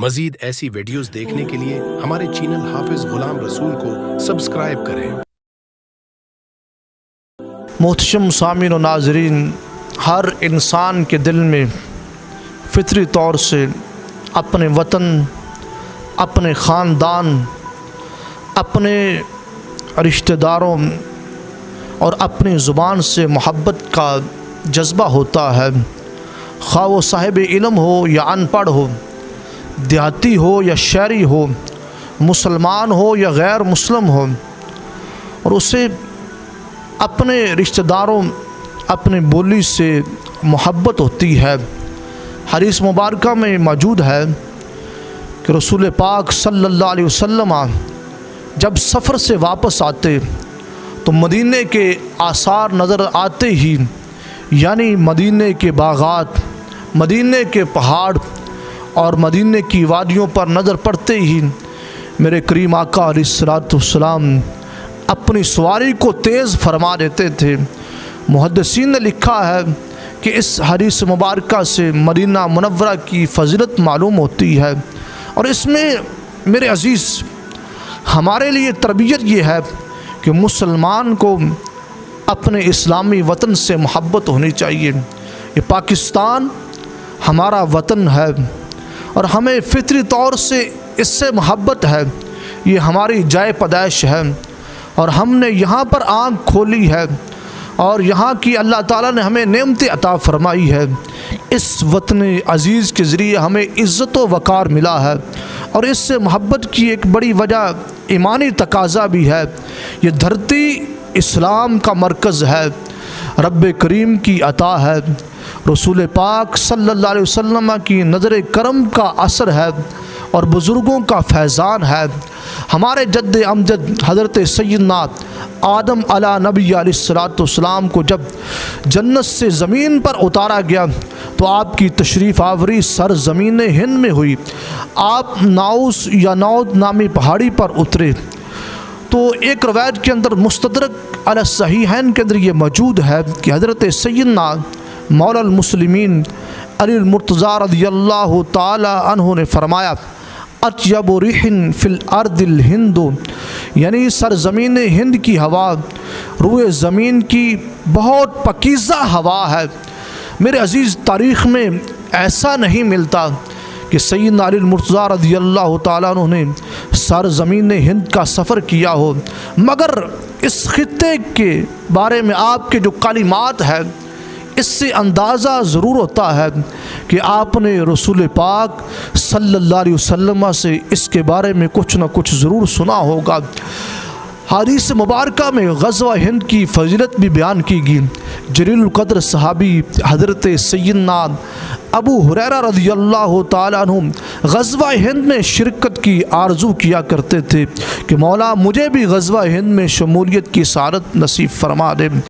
مزید ایسی ویڈیوز دیکھنے کے لیے ہمارے چینل حافظ غلام رسول کو سبسکرائب کریں۔ محتشم سامعین و ناظرین، ہر انسان کے دل میں فطری طور سے اپنے وطن، اپنے خاندان، اپنے رشتہ داروں اور اپنی زبان سے محبت کا جذبہ ہوتا ہے، خواہ وہ صاحب علم ہو یا ان پڑھ ہو، دیہاتی ہو یا شہری ہو، مسلمان ہو یا غیر مسلم ہو، اور اسے اپنے رشتہ داروں، اپنے بولی سے محبت ہوتی ہے۔ حدیث مبارکہ میں موجود ہے کہ رسول پاک صلی اللہ علیہ وسلم جب سفر سے واپس آتے تو مدینے کے آثار نظر آتے ہی، یعنی مدینے کے باغات، مدینے کے پہاڑ اور مدینے کی وادیوں پر نظر پڑتے ہی میرے کریم آقا علیہ الصلوۃ والسلام اپنی سواری کو تیز فرما دیتے تھے۔ محدثین نے لکھا ہے کہ اس حدیث مبارکہ سے مدینہ منورہ کی فضیلت معلوم ہوتی ہے، اور اس میں میرے عزیز ہمارے لیے تربیت یہ ہے کہ مسلمان کو اپنے اسلامی وطن سے محبت ہونی چاہیے۔ یہ پاکستان ہمارا وطن ہے اور ہمیں فطری طور سے اس سے محبت ہے، یہ ہماری جائے پیدائش ہے، اور ہم نے یہاں پر آنکھ کھولی ہے اور یہاں کی اللہ تعالیٰ نے ہمیں نعمت عطا فرمائی ہے۔ اس وطن عزیز کے ذریعے ہمیں عزت و وقار ملا ہے، اور اس سے محبت کی ایک بڑی وجہ ایمانی تقاضا بھی ہے۔ یہ دھرتی اسلام کا مرکز ہے، رب کریم کی عطا ہے، رسول پاک صلی اللہ علیہ وسلم کی نظر کرم کا اثر ہے اور بزرگوں کا فیضان ہے۔ ہمارے جد امجد حضرت سیدنا آدم علیہ نبی علیہ الصلوۃ والسلام کو جب جنت سے زمین پر اتارا گیا تو آپ کی تشریف آوری سرزمین ہند میں ہوئی۔ آپ ناؤس یا نود نامی پہاڑی پر اترے تو ایک روایت کے اندر مستدرک علی الصحیحین کے اندر یہ موجود ہے کہ حضرت سیدنا مولا المسلمین علی المرتضیٰ رضی اللہ تعالی عنہ نے فرمایا، اطیب ریح فی الارض الہند، یعنی سرزمین ہند کی ہوا روئے زمین کی بہت پاکیزہ ہوا ہے۔ میرے عزیز، تاریخ میں ایسا نہیں ملتا کہ سیدنا علی المرتضیٰ رضی اللہ تعالیٰ عنہ نے سرزمین ہند کا سفر کیا ہو، مگر اس خطے کے بارے میں آپ کے جو کلمات ہیں اس سے اندازہ ضرور ہوتا ہے کہ آپ نے رسول پاک صلی اللہ علیہ وسلم سے اس کے بارے میں کچھ نہ کچھ ضرور سنا ہوگا۔ حدیث مبارکہ میں غزوہ ہند کی فضیلت بھی بیان کی گئی۔ جلیل القدر صحابی حضرت سیدنا ابو ہریرہ رضی اللہ تعالیٰ عنہ غزوہ ہند میں شرکت کی آرزو کیا کرتے تھے کہ مولا مجھے بھی غزوہ ہند میں شمولیت کی سعادت نصیب فرما دے۔